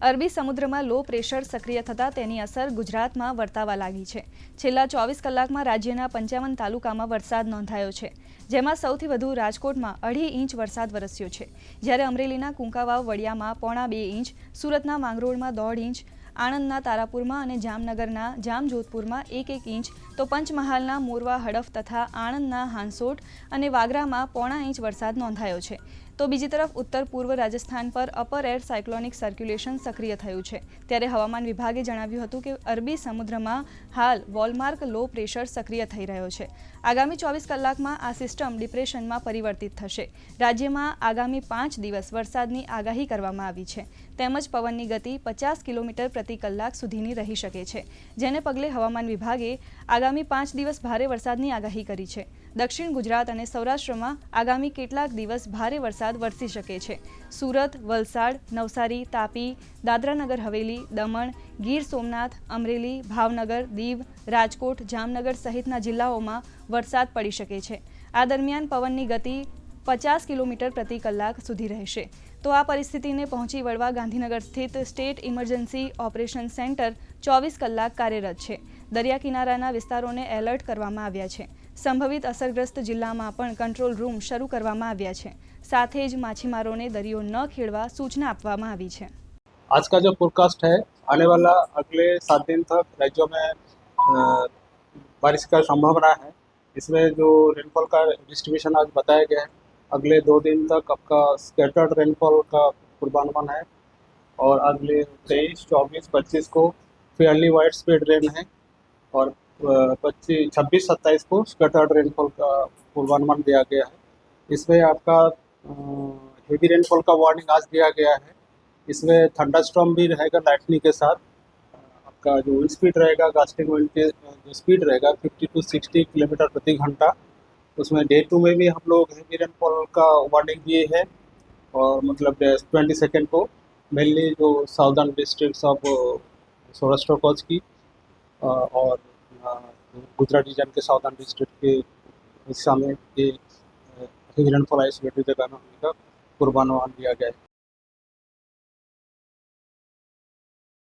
અરબી સમુદ્રમાં low pressure સક્રિય થતાં તેની અસર ગુજરાતમાં વર્તાવા લાગી છે। છેલ્લા 24 કલાકમાં રાજ્યના 55 તાલુકામાં વરસાદ નોંધાયો છે, જેમાં સૌથી વધુ રાજકોટમાં 2.5 ઇંચ વરસાદ વરસ્યો છે, જ્યારે અમરેલીના કુંકાવાવ વડિયામાં 1.25 ઇંચ, સુરતના માંગરોળમાં 1.5 ઇંચ, આણંદના તારાપુરમાં અને જામનગરના જામજોધપુરમાં 1-1 ઇંચ, તો પંચમહાલના મોરવા હડફ તથા આણંદના હાંસોટ અને વાગરામાં 0.5 ઇંચ વરસાદ નોંધાયો છે। તો બીજી તરફ ઉત્તર પૂર્વ રાજસ્થાન પર અપર એર સાયક્લોનિક સર્ક્યુલેશન સક્રિય થયું છે, ત્યારે હવામાન વિભાગે જણાવ્યું હતું કે અરબી સમુદ્રમાં હાલ વોલમાર્ક લો પ્રેશર સક્રિય થઈ રહ્યો છે। આગામી 24 કલાકમાં આ સિસ્ટમ ડિપ્રેશનમાં પરિવર્તિત થશે। રાજ્યમાં આગામી 5 દિવસ વરસાદની આગાહી કરવામાં આવી છે, તેમજ પવનની ગતિ 50 કિલોમીટર પ્રતિ કલાક સુધીની રહી શકે છે, જેને પગલે હવામાન વિભાગે આગામી 5 દિવસ ભારે વરસાદની આગાહી કરી છે। દક્ષિણ ગુજરાત અને સૌરાષ્ટ્રમાં આગામી કેટલાક દિવસ ભારે વરસાદ વરસી શકે છે। સુરત, વલસાડ, નવસારી, તાપી, દાદરાનગર હવેલી, દમણ, ગીર સોમનાથ, અમરેલી, ભાવનગર, દીવ, રાજકોટ, જામનગર સહિતના જિલ્લાઓમાં વરસાદ પડી શકે છે। આ દરમિયાન પવનની ગતિ 50 કિલોમીટર પ્રતિ કલાક સુધી રહેશે। તો આ પરિસ્થિતિને પહોંચી વળવા ગાંધીનગર સ્થિત સ્ટેટ ઇમરજન્સી ઓપરેશન સેન્ટર 24 કલાક કાર્યરત છે। દરિયા કિનારાના વિસ્તારોને એલર્ટ કરવામાં આવ્યા છે। સંભવિત અસરગ્રસ્ત જિલ્લામાં પણ કંટ્રોલ રૂમ શરૂ કરવામાં આવ્યા છે। સાથે જ માછીમારોને દરિયો ન ખેડવા સૂચના આપવામાં આવી છે। आज का जो फोरकास्ट है, आने वाला अगले 7 दिन तक राज्यों में बारिश का संभावना है। इसमें जो रेनफॉल का डिस्ट्रीब्यूशन आज बताया गया है, अगले 2 दिन तक आपका स्कैटर्ड रेनफॉल का पूर्वानुमान है और अगले 23, 24, 25 को फेयरली वाइड स्प्रेड रेन है और 26, 27 को स्कैटर्ड रेनफॉल का पूर्वानुमान दिया गया है। इसमें आपका हेवी रेनफॉल का वार्निंग आज दिया गया है। इसमें थंडरस्टॉर्म भी रहेगा लाइटनिंग के साथ। आपका जो विंड स्पीड रहेगा, गास्टिंग विंड के जो स्पीड रहेगा 50 to 60 किलोमीटर प्रति घंटा। उसमें डे 2 में भी हम लोग हेवी रेनफॉल का वार्निंग दिए हैं और मतलब 22 को मेनली जो southern districts of Saurashtra Kutch की और गुजरात रीजन के साउदर्न डिस्ट्रिक्ट के हिस्सा में ये हेवी रेनफॉल आइसोलेटेड जगह में होने का पूर्वानुमान दिया गया है।